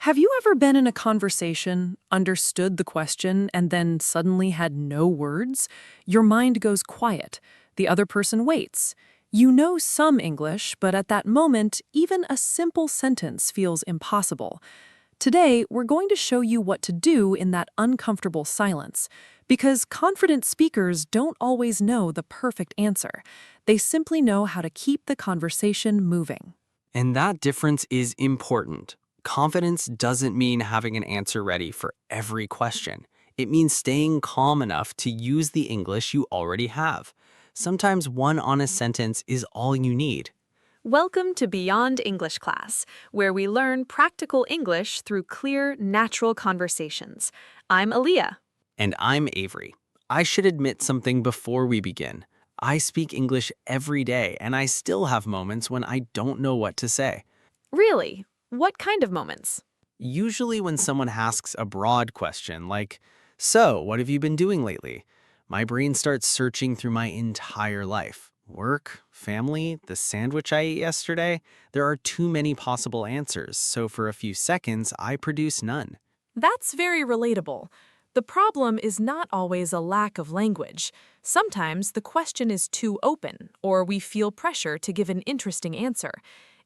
Have you ever been in a conversation, understood the question, and then suddenly had no words? Your mind goes quiet. The other person waits. You know some English, but at that moment, even a simple sentence feels impossible. Today, we're going to show you what to do in that uncomfortable silence. Because confident speakers don't always know the perfect answer. They simply know how to keep the conversation moving. And that difference is important. Confidence doesn't mean having an answer ready for every question. It means staying calm enough to use the English you already have. Sometimes one honest sentence is all you need. Welcome to Beyond English Class, where we learn practical English through clear, natural conversations. I'm Aaliyah. And I'm Avery. I should admit something before we begin. I speak English every day, and I still have moments when I don't know what to say. Really? What kind of moments? Usually when someone asks a broad question like, "So, what have you been doing lately?" My brain starts searching through my entire life. Work, family, the sandwich I ate yesterday. There are too many possible answers, so for a few seconds, I produce none. That's very relatable. The problem is not always a lack of language. Sometimes the question is too open, or we feel pressure to give an interesting answer.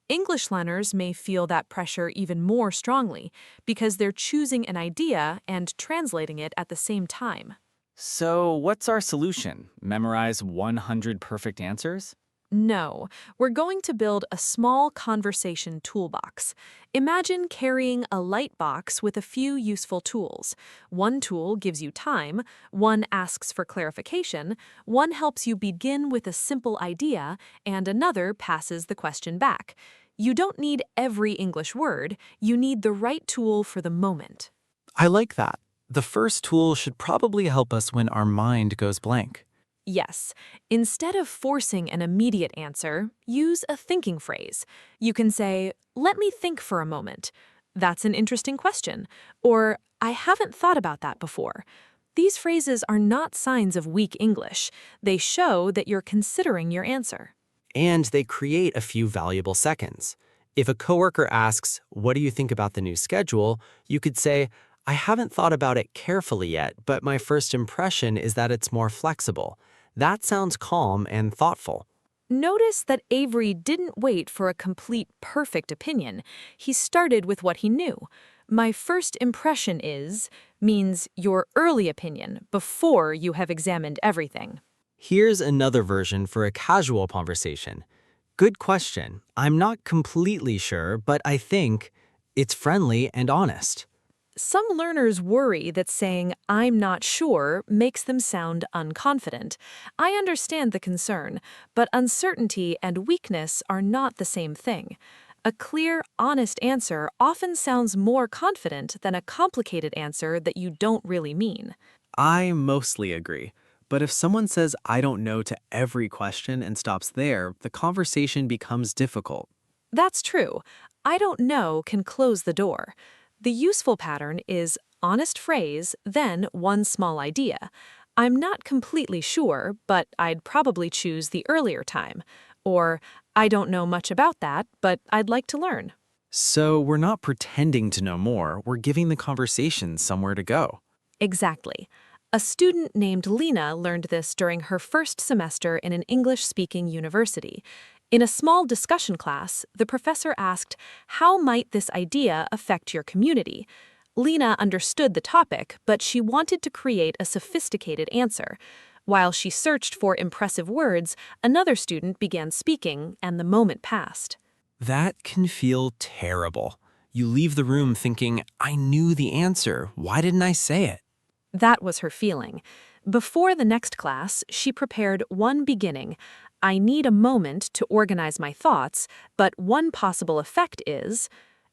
English learners may feel that pressure even more strongly because they're choosing an idea and translating it at the same time. So, what's our solution? Memorize 100 perfect answers? No, we're going to build a small conversation toolbox. Imagine carrying a light box with a few useful tools. One tool gives you time, one asks for clarification, one helps you begin with a simple idea, and another passes the question back. You don't need every English word, you need the right tool for the moment. I like that. The first tool should probably help us when our mind goes blank. Yes, instead of forcing an immediate answer, use a thinking phrase. You can say, "Let me think for a moment." "That's an interesting question." Or, "I haven't thought about that before." These phrases are not signs of weak English. They show that you're considering your answer. And they create a few valuable seconds. If a coworker asks, "What do you think about the new schedule?" you could say, "I haven't thought about it carefully yet, but my first impression is that it's more flexible." That sounds calm and thoughtful. Notice that Avery didn't wait for a complete perfect opinion. He started with what he knew. "My first impression is" means your early opinion before you have examined everything. Here's another version for a casual conversation. "Good question. I'm not completely sure, but I think..." It's friendly and honest. Some learners worry that saying, "I'm not sure," makes them sound unconfident. I understand the concern, but uncertainty and weakness are not the same thing. A clear, honest answer often sounds more confident than a complicated answer that you don't really mean. I mostly agree. But if someone says I don't know to every question and stops there, the conversation becomes difficult. That's true. "I don't know" can close the door. The useful pattern is honest phrase, then one small idea. "I'm not completely sure, but I'd probably choose the earlier time." Or, "I don't know much about that, but I'd like to learn." So we're not pretending to know more, we're giving the conversation somewhere to go. Exactly. A student named Lena learned this during her first semester in an English-speaking university. In a small discussion class, the professor asked, "How might this idea affect your community?" Lena understood the topic, but she wanted to create a sophisticated answer. While she searched for impressive words, another student began speaking, and the moment passed. That can feel terrible. You leave the room thinking, I knew the answer. Why didn't I say it? That was her feeling. Before the next class, she prepared one beginning. "I need a moment to organize my thoughts, but one possible effect is..."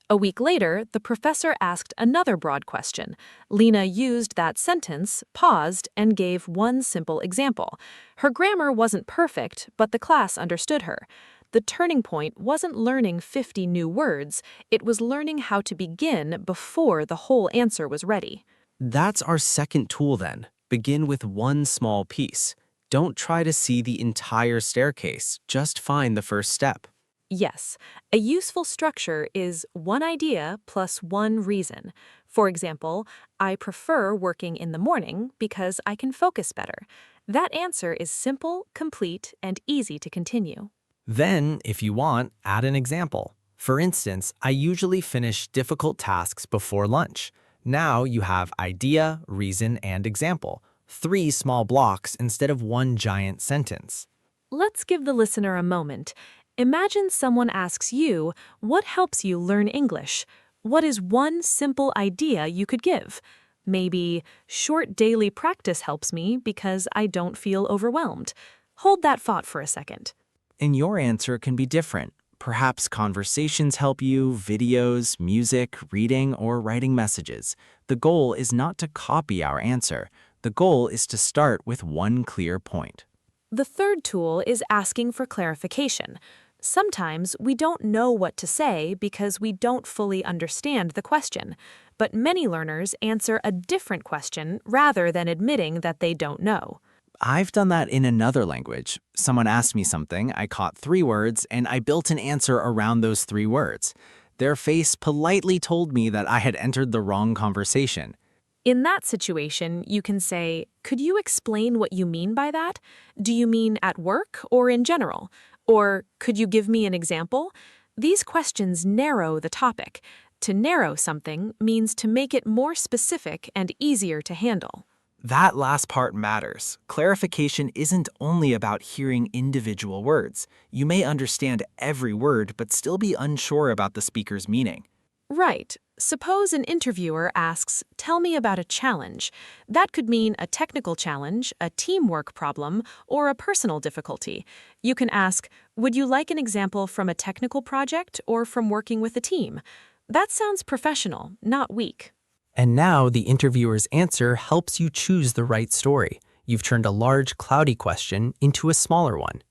A week later, the professor asked another broad question. Lena used that sentence, paused, and gave one simple example. Her grammar wasn't perfect, but the class understood her. The turning point wasn't learning 50 new words, it was learning how to begin before the whole answer was ready. That's our second tool then. Begin with one small piece. Don't try to see the entire staircase, just find the first step. Yes, a useful structure is one idea plus one reason. For example, I prefer working in the morning because I can focus better. That answer is simple, complete, and easy to continue. Then, if you want, add an example. For instance, I usually finish difficult tasks before lunch. Now you have idea, reason, and example. 3 small blocks instead of one giant sentence. Let's give the listener a moment. Imagine someone asks you, what helps you learn English? What is one simple idea you could give? Maybe, short daily practice helps me because I don't feel overwhelmed. Hold that thought for a second. And your answer can be different. Perhaps conversations help you, videos, music, reading, or writing messages. The goal is not to copy our answer. The goal is to start with one clear point. The third tool is asking for clarification. Sometimes we don't know what to say because we don't fully understand the question, but many learners answer a different question rather than admitting that they don't know. I've done that in another language. Someone asked me something, I caught 3 words, and I built an answer around those 3 words. Their face politely told me that I had entered the wrong conversation. In that situation, you can say, could you explain what you mean by that? Do you mean at work or in general? Or could you give me an example? These questions narrow the topic. To narrow something means to make it more specific and easier to handle. That last part matters. Clarification isn't only about hearing individual words. You may understand every word but still be unsure about the speaker's meaning. Right. Suppose an interviewer asks, tell me about a challenge. That could mean a technical challenge, a teamwork problem, or a personal difficulty. You can ask, would you like an example from a technical project or from working with a team? That sounds professional, not weak. And now the interviewer's answer helps you choose the right story. You've turned a large, cloudy question into a smaller one.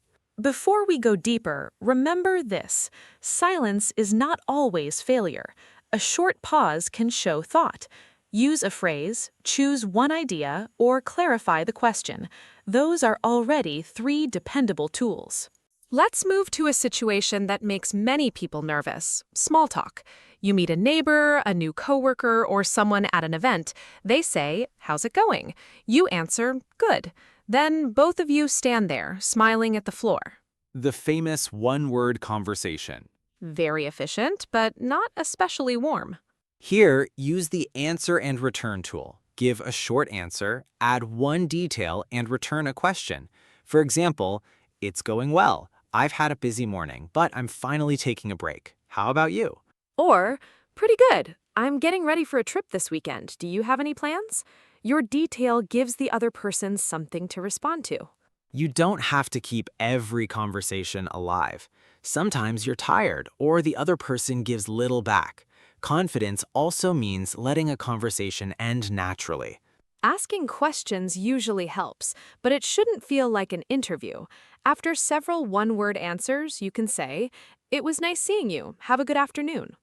Before we go deeper, remember this. Silence is not always failure. A short pause can show thought. Use a phrase, choose one idea, or clarify the question. Those are already 3 dependable tools. Let's move to a situation that makes many people nervous, small talk. You meet a neighbor, a new coworker, or someone at an event. They say, how's it going? You answer, good. Then both of you stand there, smiling at the floor. The famous one-word conversation. Very efficient, but not especially warm. Here, use the answer and return tool. Give a short answer, add one detail, and return a question. For example, it's going well. I've had a busy morning, but I'm finally taking a break. How about you? Or, pretty good. I'm getting ready for a trip this weekend. Do you have any plans? Your detail gives the other person something to respond to. You don't have to keep every conversation alive. Sometimes you're tired, or the other person gives little back. Confidence also means letting a conversation end naturally. Asking questions usually helps, but it shouldn't feel like an interview. After several one-word answers, you can say, it was nice seeing you. Have a good afternoon.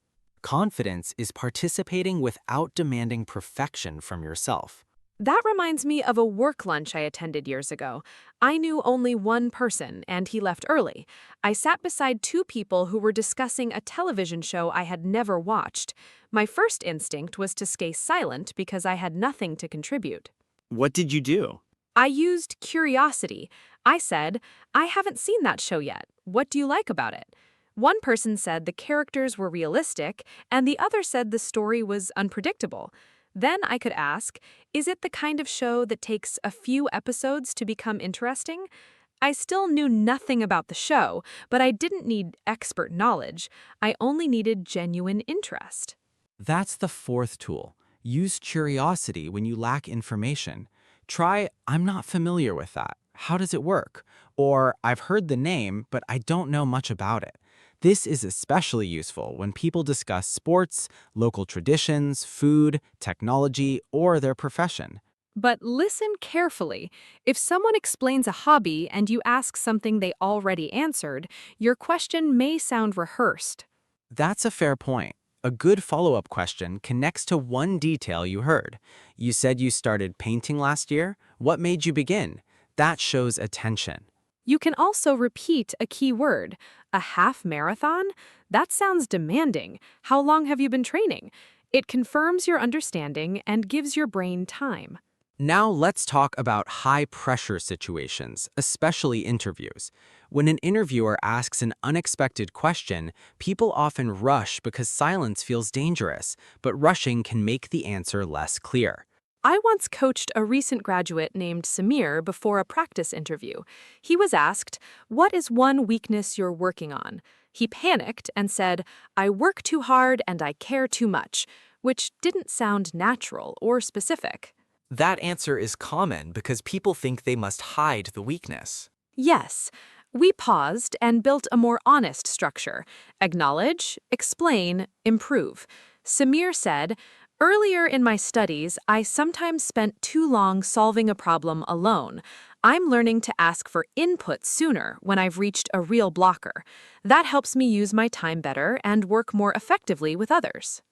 Confidence is participating without demanding perfection from yourself. That reminds me of a work lunch I attended years ago. I knew only one person, and he left early. I sat beside 2 people who were discussing a television show I had never watched. My first instinct was to stay silent because I had nothing to contribute. What did you do? I used curiosity. I said, I haven't seen that show yet. What do you like about it? One person said the characters were realistic, and the other said the story was unpredictable. Then I could ask, is it the kind of show that takes a few episodes to become interesting? I still knew nothing about the show, but I didn't need expert knowledge. I only needed genuine interest. That's the 4th tool. Use curiosity when you lack information. Try, I'm not familiar with that. How does it work? Or, I've heard the name, but I don't know much about it. This is especially useful when people discuss sports, local traditions, food, technology, or their profession. But listen carefully. If someone explains a hobby and you ask something they already answered, your question may sound rehearsed. That's a fair point. A good follow-up question connects to one detail you heard. You said you started painting last year. What made you begin? That shows attention. You can also repeat a key word. A half marathon? That sounds demanding. How long have you been training? It confirms your understanding and gives your brain time. Now let's talk about high-pressure situations, especially interviews. When an interviewer asks an unexpected question, people often rush because silence feels dangerous, but rushing can make the answer less clear. I once coached a recent graduate named Samir before a practice interview. He was asked, "What is one weakness you're working on?" He panicked and said, "I work too hard and I care too much," which didn't sound natural or specific. That answer is common because people think they must hide the weakness. Yes, we paused and built a more honest structure. Acknowledge, explain, improve. Samir said, "Earlier in my studies, I sometimes spent too long solving a problem alone. I'm learning to ask for input sooner when I've reached a real blocker. That helps me use my time better and work more effectively with others."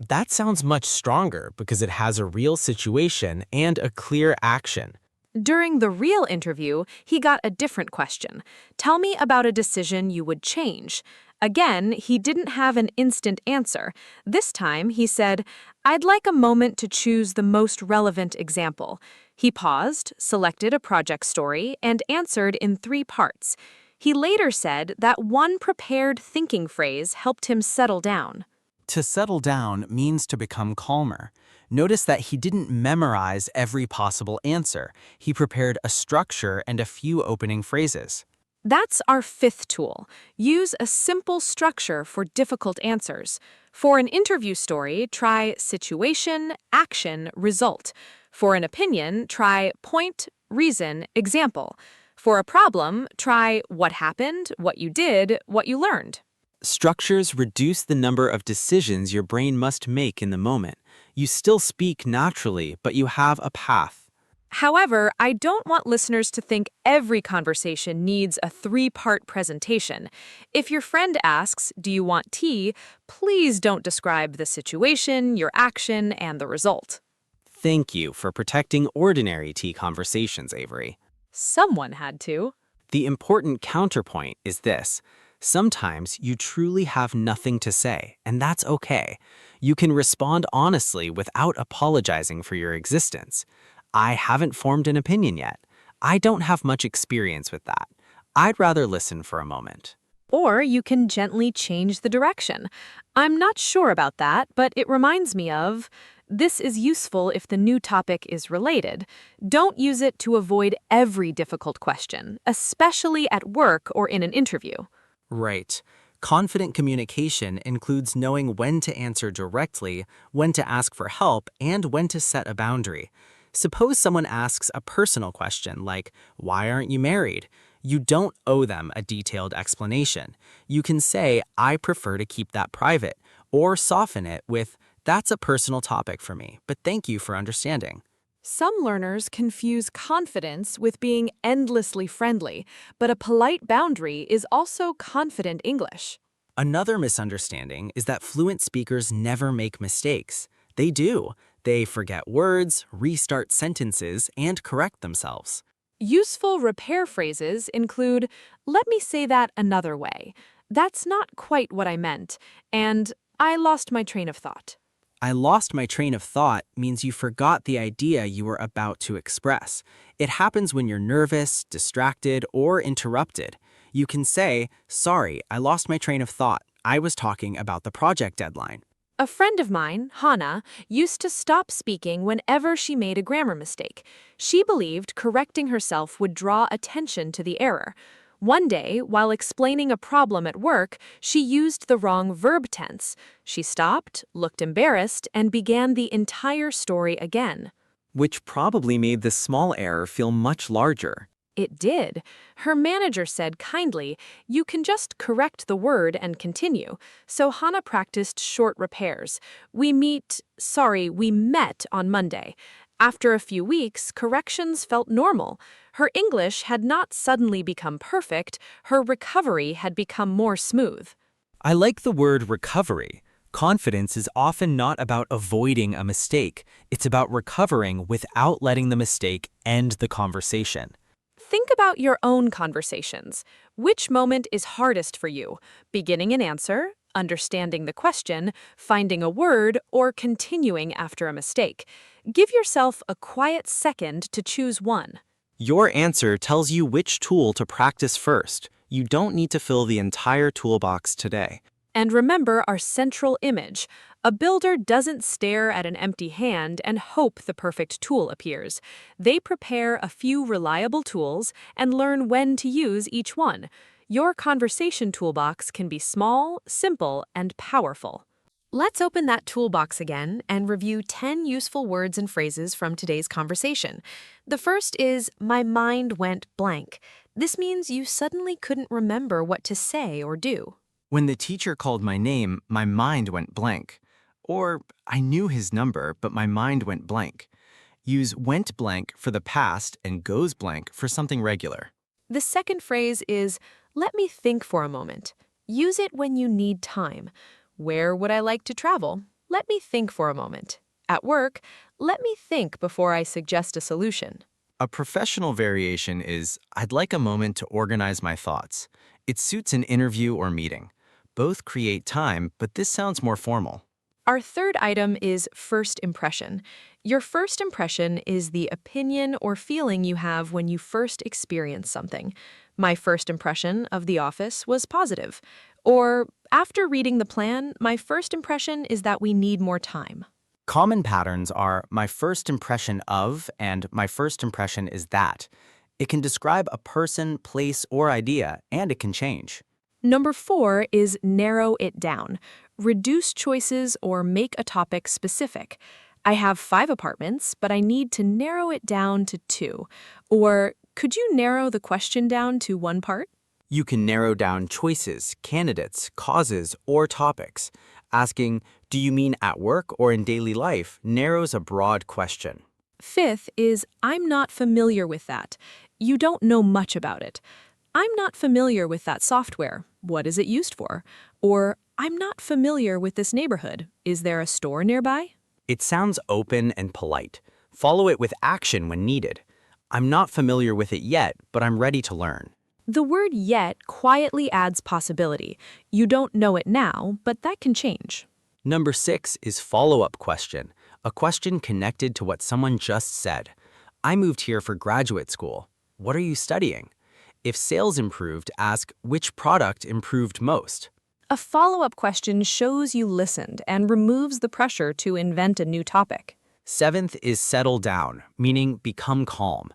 That sounds much stronger because it has a real situation and a clear action. During the real interview, he got a different question. "Tell me about a decision you would change." Again, he didn't have an instant answer. This time, he said, "I'd like a moment to choose the most relevant example." He paused, selected a project story, and answered in 3 parts. He later said that one prepared thinking phrase helped him settle down. To settle down means to become calmer. Notice that he didn't memorize every possible answer. He prepared a structure and a few opening phrases. That's our 5th tool. Use a simple structure for difficult answers. For an interview story, try situation, action, result. For an opinion, try point, reason, example. For a problem, try what happened, what you did, what you learned. Structures reduce the number of decisions your brain must make in the moment. You still speak naturally, but you have a path. However, I don't want listeners to think every conversation needs a 3-part presentation. If your friend asks, "Do you want tea?" please don't describe the situation, your action, and the result. Thank you for protecting ordinary tea conversations, Avery. Someone had to. The important counterpoint is this. Sometimes you truly have nothing to say, and that's okay. You can respond honestly without apologizing for your existence. "I haven't formed an opinion yet. I don't have much experience with that. I'd rather listen for a moment." Or you can gently change the direction. "I'm not sure about that, but it reminds me of..." This is useful if the new topic is related. Don't use it to avoid every difficult question, especially at work or in an interview. Right. Confident communication includes knowing when to answer directly, when to ask for help, and when to set a boundary. Suppose someone asks a personal question like, "Why aren't you married?" You don't owe them a detailed explanation. You can say, "I prefer to keep that private," or soften it with, "That's a personal topic for me, but thank you for understanding." Some learners confuse confidence with being endlessly friendly, but a polite boundary is also confident English. Another misunderstanding is that fluent speakers never make mistakes. They do. They forget words, restart sentences, and correct themselves. Useful repair phrases include, "Let me say that another way," "That's not quite what I meant," and "I lost my train of thought." "I lost my train of thought" means you forgot the idea you were about to express. It happens when you're nervous, distracted, or interrupted. You can say, "Sorry, I lost my train of thought. I was talking about the project deadline." A friend of mine, Hannah, used to stop speaking whenever she made a grammar mistake. She believed correcting herself would draw attention to the error. One day, while explaining a problem at work, she used the wrong verb tense. She stopped, looked embarrassed, and began the entire story again. Which probably made the small error feel much larger. It did. Her manager said kindly, "You can just correct the word and continue." So Hannah practiced short repairs. We met on Monday. After a few weeks, corrections felt normal. Her English had not suddenly become perfect. Her recovery had become more smooth. I like the word recovery. Confidence is often not about avoiding a mistake. It's about recovering without letting the mistake end the conversation. Think about your own conversations. Which moment is hardest for you? Beginning an answer, understanding the question, finding a word, or continuing after a mistake? Give yourself a quiet second to choose one. Your answer tells you which tool to practice first. You don't need to fill the entire toolbox today. And remember our central image. A builder doesn't stare at an empty hand and hope the perfect tool appears. They prepare a few reliable tools and learn when to use each one. Your conversation toolbox can be small, simple, and powerful. Let's open that toolbox again and review 10 useful words and phrases from today's conversation. The first is, my mind went blank. This means you suddenly couldn't remember what to say or do. When the teacher called my name, my mind went blank. Or, I knew his number, but my mind went blank. Use went blank for the past and goes blank for something regular. The second phrase is, let me think for a moment. Use it when you need time. Where would I like to travel? Let me think for a moment. At work, let me think before I suggest a solution. A professional variation is, I'd like a moment to organize my thoughts. It suits an interview or meeting. Both create time, but this sounds more formal. Our third item is first impression. Your first impression is the opinion or feeling you have when you first experience something. My first impression of the office was positive. Or, after reading the plan, my first impression is that we need more time. Common patterns are my first impression of and my first impression is that. It can describe a person, place, or idea, and it can change. Number 4 is narrow it down. Reduce choices or make a topic specific. I have 5 apartments, but I need to narrow it down to 2. Or, could you narrow the question down to one part? You can narrow down choices, candidates, causes, or topics. Asking, do you mean at work or in daily life, narrows a broad question. 5th is I'm not familiar with that. You don't know much about it. I'm not familiar with that software. What is it used for? Or, I'm not familiar with this neighborhood. Is there a store nearby? It sounds open and polite. Follow it with action when needed. I'm not familiar with it yet, but I'm ready to learn. The word yet quietly adds possibility. You don't know it now, but that can change. Number 6 is follow-up question, a question connected to what someone just said. I moved here for graduate school. What are you studying? If sales improved, ask which product improved most. A follow-up question shows you listened and removes the pressure to invent a new topic. 7th is settle down, meaning become calm.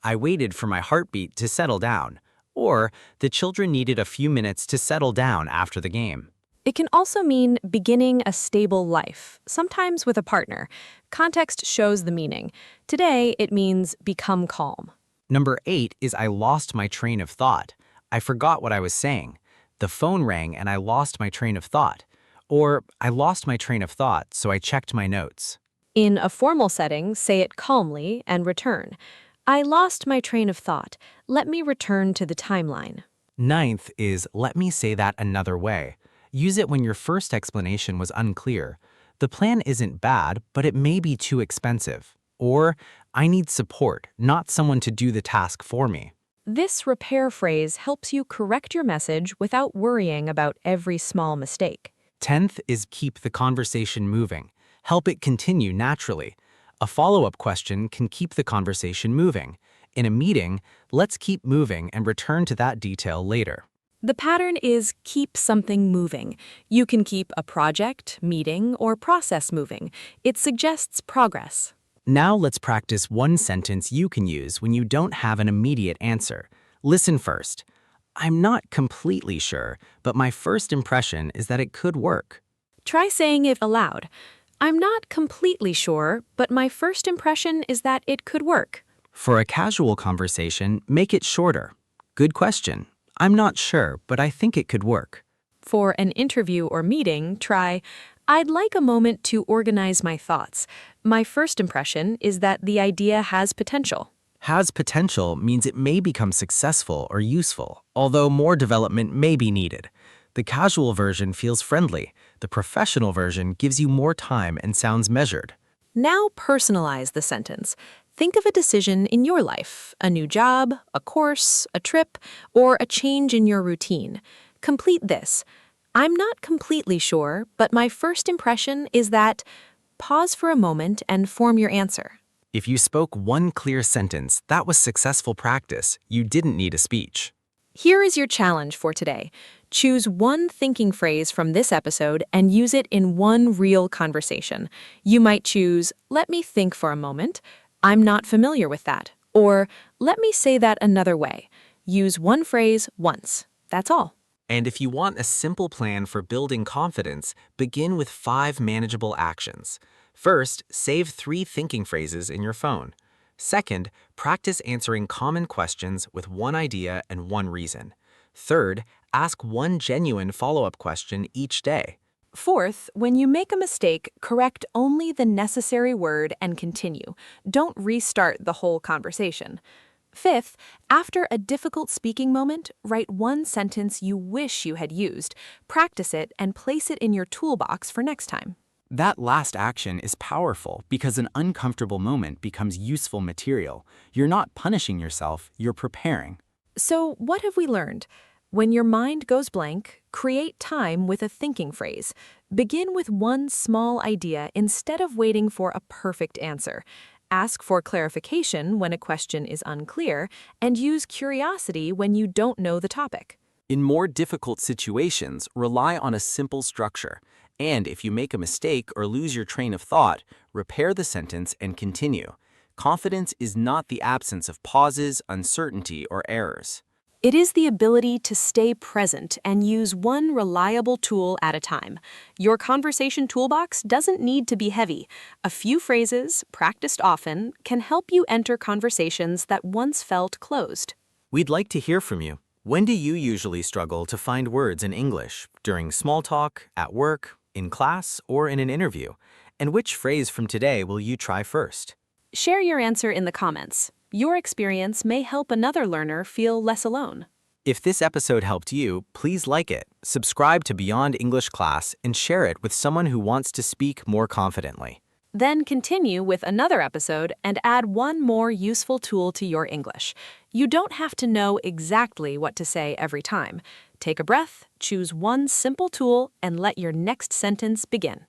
I waited for my heartbeat to settle down. Or, the children needed a few minutes to settle down after the game. It can also mean beginning a stable life, sometimes with a partner. Context shows the meaning. Today, it means become calm. Number 8 is I lost my train of thought. I forgot what I was saying. The phone rang and I lost my train of thought. Or, I lost my train of thought, so I checked my notes. In a formal setting, say it calmly and return. I lost my train of thought. Let me return to the timeline. 9th is let me say that another way. Use it when your first explanation was unclear. The plan isn't bad, but it may be too expensive. Or, I need support, not someone to do the task for me. This repair phrase helps you correct your message without worrying about every small mistake. 10th is keep the conversation moving. Help it continue naturally. A follow-up question can keep the conversation moving. In a meeting, let's keep moving and return to that detail later. The pattern is keep something moving. You can keep a project, meeting, or process moving. It suggests progress. Now let's practice one sentence you can use when you don't have an immediate answer. Listen first. I'm not completely sure, but my first impression is that it could work. Try saying it aloud. I'm not completely sure, but my first impression is that it could work. For a casual conversation, make it shorter. Good question. I'm not sure, but I think it could work. For an interview or meeting, try, I'd like a moment to organize my thoughts. My first impression is that the idea has potential. Has potential means it may become successful or useful, although more development may be needed. The casual version feels friendly. The professional version gives you more time and sounds measured. Now personalize the sentence. Think of a decision in your life, a new job, a course, a trip, or a change in your routine. Complete this. I'm not completely sure, but my first impression is that. Pause for a moment and form your answer. If you spoke one clear sentence, that was successful practice. You didn't need a speech. Here is your challenge for today. Choose one thinking phrase from this episode and use it in one real conversation. You might choose, "Let me think for a moment. I'm not familiar with that." Or, "Let me say that another way." Use one phrase once. That's all. And if you want a simple plan for building confidence, begin with 5 manageable actions. First, save 3 thinking phrases in your phone. Second, practice answering common questions with one idea and one reason. Third, ask one genuine follow-up question each day. Fourth, when you make a mistake, correct only the necessary word and continue. Don't restart the whole conversation. Fifth, after a difficult speaking moment, write one sentence you wish you had used, practice it, and place it in your toolbox for next time. That last action is powerful because an uncomfortable moment becomes useful material. You're not punishing yourself, you're preparing. So, what have we learned? When your mind goes blank, create time with a thinking phrase. Begin with one small idea instead of waiting for a perfect answer. Ask for clarification when a question is unclear, and use curiosity when you don't know the topic. In more difficult situations, rely on a simple structure. And if you make a mistake or lose your train of thought, repair the sentence and continue. Confidence is not the absence of pauses, uncertainty, or errors. It is the ability to stay present and use one reliable tool at a time. Your conversation toolbox doesn't need to be heavy. A few phrases, practiced often, can help you enter conversations that once felt closed. We'd like to hear from you. When do you usually struggle to find words in English? During small talk, at work, in class, or in an interview? And which phrase from today will you try first? Share your answer in the comments. Your experience may help another learner feel less alone. If this episode helped you, please like it, subscribe to Beyond English Class, and share it with someone who wants to speak more confidently. Then continue with another episode and add one more useful tool to your English. You don't have to know exactly what to say every time. Take a breath, choose one simple tool, and let your next sentence begin.